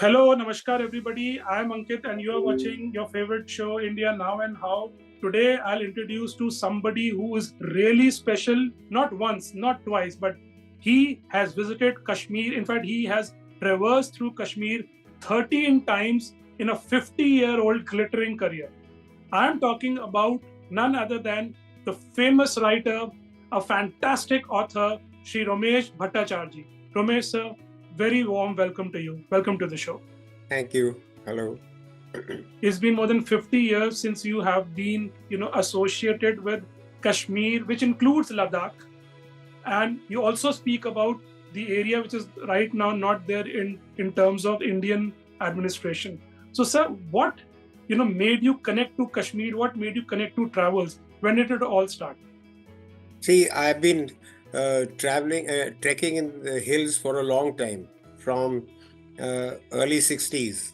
Hello, Namaskar, everybody. I'm Ankit, and you are watching your favorite show, India Now and How. Today, I'll introduce to somebody who is really special, not once, not twice, but he has visited Kashmir. In fact, he has traversed through Kashmir 13 times in a 50-year-old glittering career. I'm talking about none other than the famous writer, a fantastic author, Sri Ramesh Bhattacharjee. Ramesh, sir, very warm welcome to you. Welcome to the show. Thank you. Hello. It's been more than 50 years since you have been, associated with Kashmir, which includes Ladakh. And you also speak about the area which is right now not there in terms of Indian administration. So, sir, what made you connect to Kashmir? What made you connect to travels? When did it all start? See, I've been trekking in the hills for a long time, from early 60s.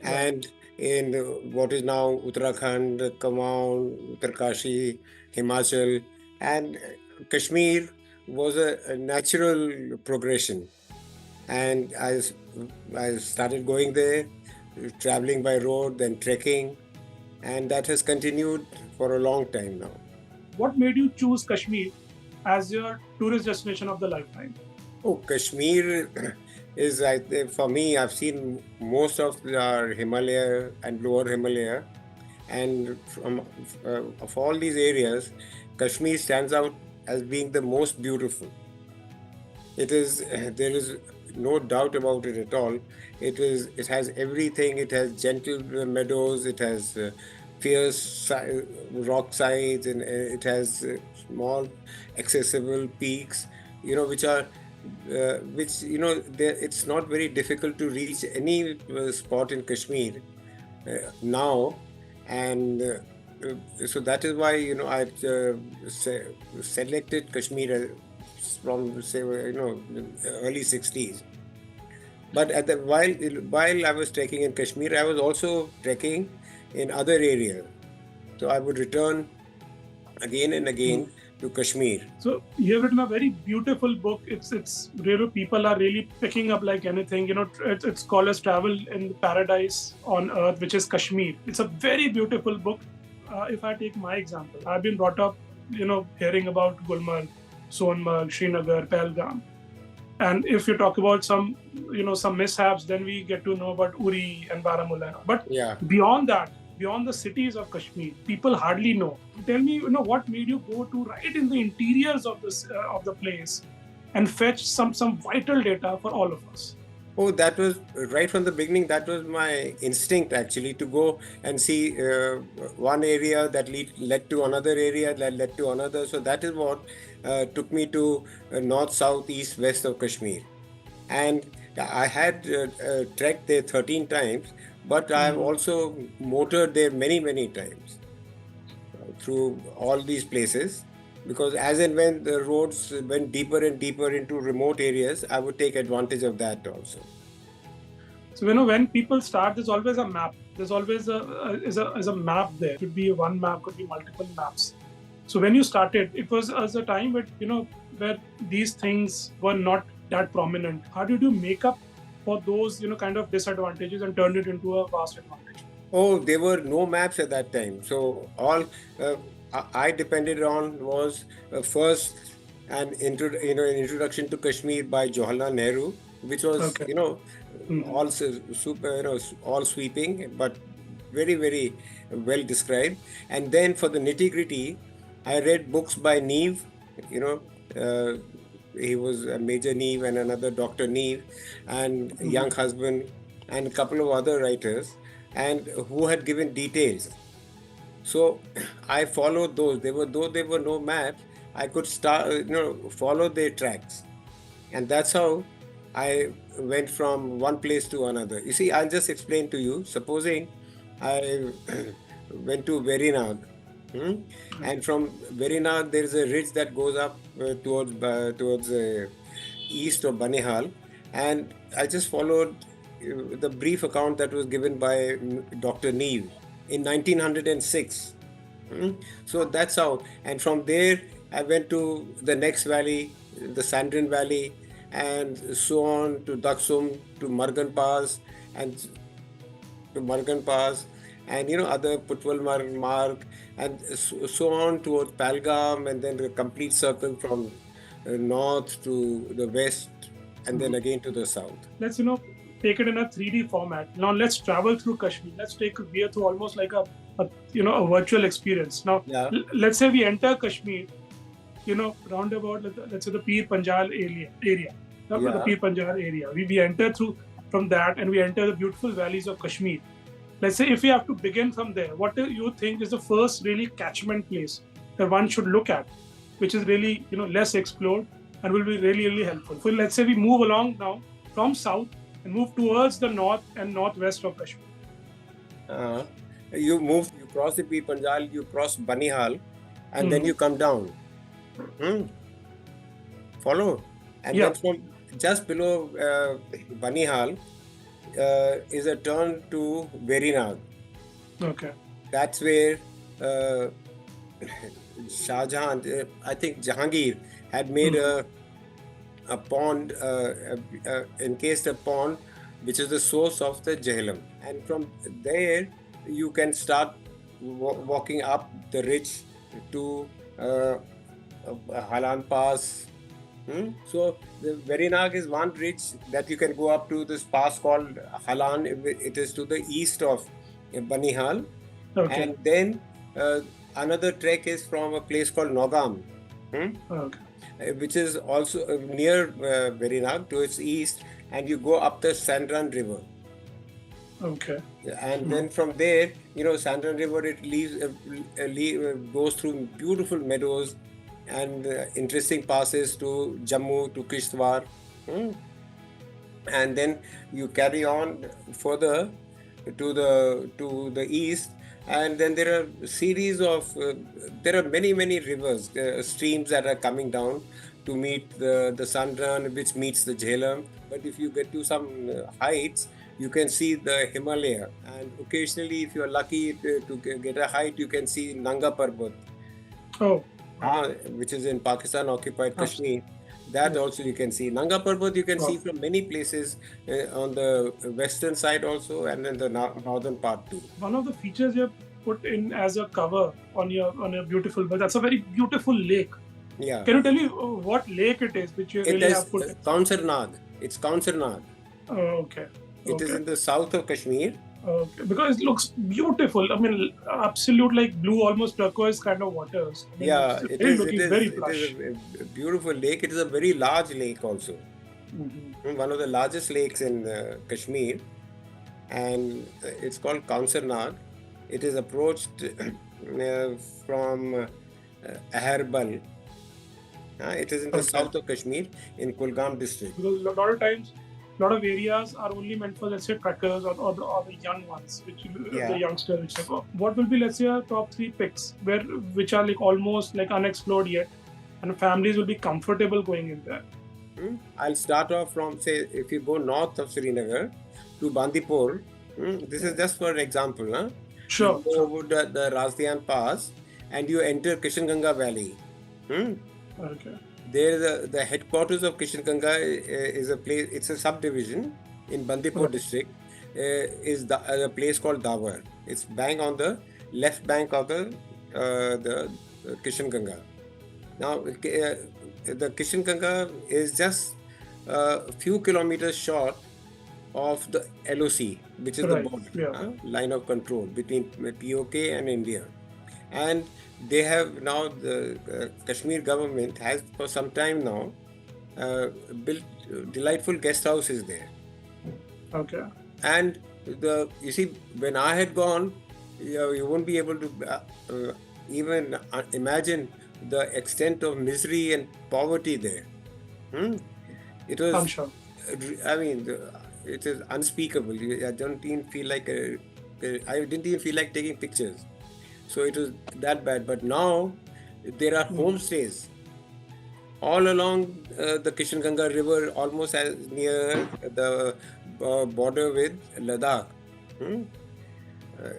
Right. And in what is now Uttarakhand, Kumaon, Uttarkashi, Himachal, and Kashmir was a natural progression. And I started going there, traveling by road, then trekking, and that has continued for a long time now. What made you choose Kashmir as your tourist destination of the lifetime? Oh, Kashmir is, I think, for me, I've seen most of our Himalaya and lower Himalaya, and of all these areas, Kashmir stands out as being the most beautiful. It is there is no doubt about it at all. It has everything. It has gentle meadows. It has fierce rock sides, and it has small, accessible peaks. Which are which it's not very difficult to reach any spot in Kashmir now, and so that is why I selected Kashmir from say early 60s. But at the while I was trekking in Kashmir, I was also trekking in other areas. So I would return again and again to Kashmir. So you have written a very beautiful book. It's really, people are really picking up like anything. It's called as Travel in Paradise on Earth, which is Kashmir. It's a very beautiful book. If I take my example, I've been brought up, hearing about Gulmarg, Sonmarg, Srinagar, Pahalgam. And if you talk about some mishaps, then we get to know about Uri and Baramulla. But Yeah. beyond that, beyond the cities of Kashmir, people hardly know. Tell me, what made you go to right in the interiors of this of the place and fetch some vital data for all of us? Oh, that was right from the beginning. That was my instinct actually, to go and see one area that led to another area that led to another. So that is what took me to north, south, east, west of Kashmir. And I had trekked there 13 times, but I have also motored there many, many times through all these places. Because as and when the roads went deeper and deeper into remote areas, I would take advantage of that also. So when people start, there's always a map. There's always a map there. Could be one map, could be multiple maps. So when you started, it was as a time where these things were not that prominent. How did you make up for those kind of disadvantages and turn it into a vast advantage? Oh, there were no maps at that time. So all I depended on was first an introduction to Kashmir by Jawaharlal Nehru, which was Okay. all super all sweeping, but very, very well described. And then for the nitty gritty, I read books by Neve. You know, he was a Major Neve and another Dr. Neve, and Young Husband, and a couple of other writers, and who had given details. So I followed those. Though there were no maps, I could start follow their tracks, and that's how I went from one place to another. You see, I'll just explain to you. Supposing I went to Verinag, and from Verinag there is a ridge that goes up towards east of Banihal, and I just followed the brief account that was given by Dr. Neve in 1906. So that's how. And from there, I went to the next valley, the Sandrin Valley, and so on to Daksum, to Margan Pass, and to Margan Pass, and other Putwal Marg, and so on towards Palgam, and then the complete circle from north to the west, and then again to the south. Let's take it in a 3D format. Now let's travel through Kashmir. Let's take a veer through almost like a virtual experience. Now Yeah. let's say we enter Kashmir, roundabout, let's say the Pir Panjal area. The Yeah. Pir Panjal area. We enter through from that, and we enter the beautiful valleys of Kashmir. Let's say if we have to begin from there, what do you think is the first really catchment place that one should look at, which is really less explored and will be really really helpful? So let's say we move along now from south and move towards the north and northwest of Kashmir. You cross the Pir Panjal, you cross Banihal, and then you come down. Follow? And then from just below Banihal is a turn to Verinag. Okay. That's where Shah Jahan, I think Jahangir, had made a pond, encased a pond, which is the source of the Jhelum. And from there, you can start walking up the ridge to Halan Pass. So the Verinag is one ridge that you can go up to this pass called Halan. It is to the east of Banihal. Okay. And then another trek is from a place called Nogam, which is also near Verinag to its east, and you go up the Sandran River. Okay. And then from there, Sandran River, it goes through beautiful meadows and interesting passes to Jammu, to Kishtwar. And then you carry on further to the east, and then there are series of there are many rivers, streams that are coming down to meet the Sandran, which meets the Jhelum. But if you get to some heights, you can see the Himalaya, and occasionally, if you are lucky to get a height, you can see Nanga Parbat, which is in Pakistan occupied Kashmir. That also you can see. Nanga Parbat you can see from many places on the western side also, and then the northern part too. One of the features you have put in as a cover on your beautiful, but that's a very beautiful lake. Yeah. Can you tell me what lake it is which you really have put? Kaunsar It's Kaunsar Nag. Okay. It is in the south of Kashmir. Okay, because it looks beautiful. I mean, absolute like blue, almost turquoise kind of waters. I mean, it is very plush. It is a beautiful lake. It is a very large lake also. One of the largest lakes in Kashmir, and it's called Kaunsar Nag. It is approached from Aharbal. It is in the south of Kashmir, in Kulgam district. Because a lot of times, a lot of areas are only meant for, let's say, trekkers or the young ones, the youngsters. Which what will be, let's say, our top 3 picks, which are like almost like unexplored yet, and families will be comfortable going in there? I'll start off from, say, if you go north of Srinagar to Bandipur. This is just for example. Sure. You go over the Razdian Pass, and you enter Kishanganga Valley. Okay. There, the headquarters of Kishanganga is a place. It's a subdivision in Bandipur district. Is a place called Dawar. It's bang on the left bank of the Kishanganga. Now, the Kishanganga is just a few kilometers short of the LOC, which is the border, line of control between POK and India. And they have now, the Kashmir government has for some time now built delightful guest houses there. Okay. And you see, when I had gone, you won't be able to even imagine the extent of misery and poverty there. It was, I'm sure. I mean, it is unspeakable. I don't even feel like I didn't even feel like taking pictures. So it was that bad. But now there are homestays all along the Kishanganga River, almost as near the border with Ladakh.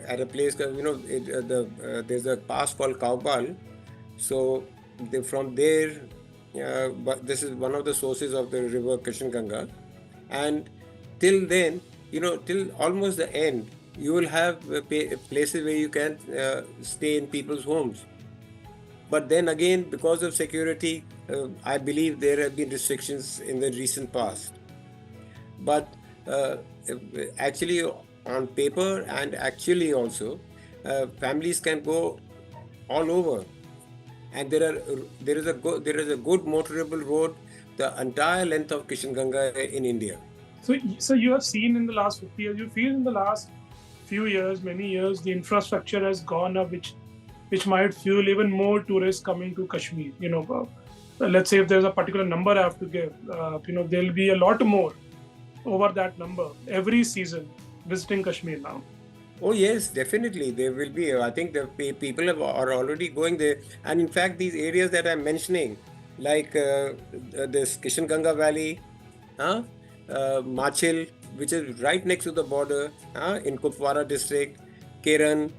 At a place, there's a pass called Kaubal. So from there, this is one of the sources of the river Kishanganga. And till then, till almost the end, you will have places where you can stay in people's homes. But then again, because of security, I believe there have been restrictions in the recent past. But uh, actually, on paper and actually also, families can go all over, and there is a good motorable road the entire length of Kishanganga in India. So you have seen in the last 50 years, you feel in the last few years, many years, the infrastructure has gone up, which might fuel even more tourists coming to Kashmir. Let's say if there's a particular number I have to give, there'll be a lot more over that number every season visiting Kashmir now. Oh yes, definitely there will be. I think the people are already going there, and in fact, these areas that I'm mentioning, like this Kishanganga Valley, huh? Machil, which is right next to the border, in Kupwara district, Keran,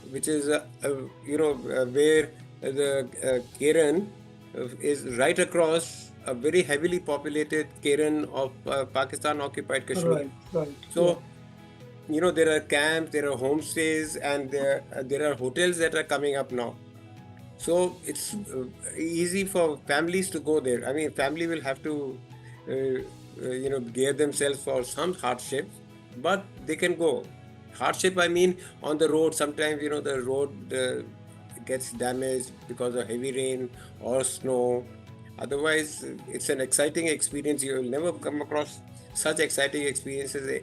which is where the Keran is right across a very heavily populated Keran of Pakistan occupied Kashmir. Right, right. So there are camps, there are homestays, and there are hotels that are coming up now. So it's easy for families to go there. I mean, family will have to, gear themselves for some hardships, but they can go. Hardship, I mean, on the road. Sometimes the road gets damaged because of heavy rain or snow. Otherwise, it's an exciting experience. You will never come across such exciting experiences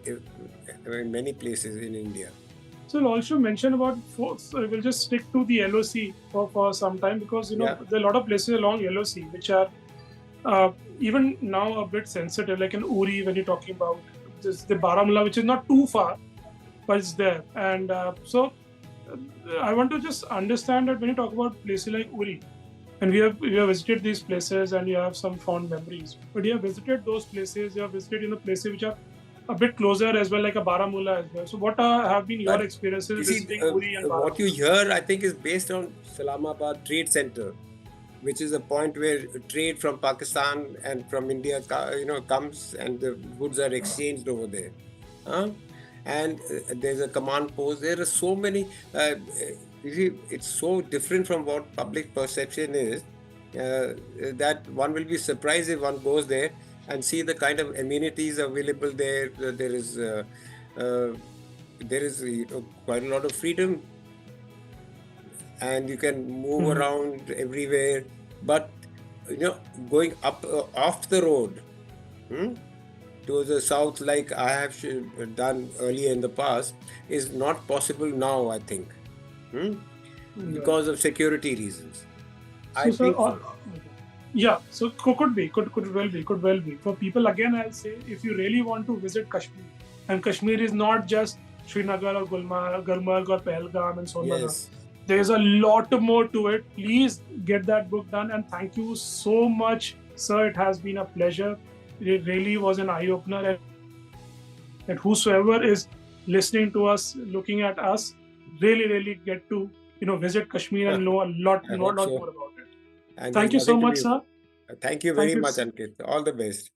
in many places in India. So I'll also mention about so we'll just stick to the LOC for some time because Yeah. there are a lot of places along LOC which are even now a bit sensitive, like in Uri when you're talking about this, the Baramulla, which is not too far, but it's there. And I want to just understand that when you talk about places like Uri, and we have visited these places and you have some fond memories, but you have visited those places, you have visited places which are a bit closer as well, like a Baramulla as well. So what have been your But experiences you see, visiting Uri and what you Baramulla? hear, I think, is based on Islamabad Trade Center, which is a point where trade from Pakistan and from India, comes and the goods are exchanged over there. Huh? And there's a command post. There are so many. You see, it's so different from what public perception is that one will be surprised if one goes there and see the kind of amenities available there. Uh, there is quite a lot of freedom, and you can move Mhm. around everywhere. But going up off the road, hmm, to the south, like I have done earlier in the past, is not possible now, I think, hmm, Right. because of security reasons. I So, think so. yeah, so could well be. For people, again, I'll say if you really want to visit Kashmir, and Kashmir is not just Srinagar or Gulmarg or Pahalgam and Sonmarg. Yes. There's a lot more to it. Please get that book done, and thank you so much, sir. It has been a pleasure. It really was an eye opener, and whosoever is listening to us, looking at us, really get to visit Kashmir and know a lot, I hope lot so. more about it. And there's Thank you so nothing to much, be. sir. Thank you very Thank you. much, Ankit. All the best.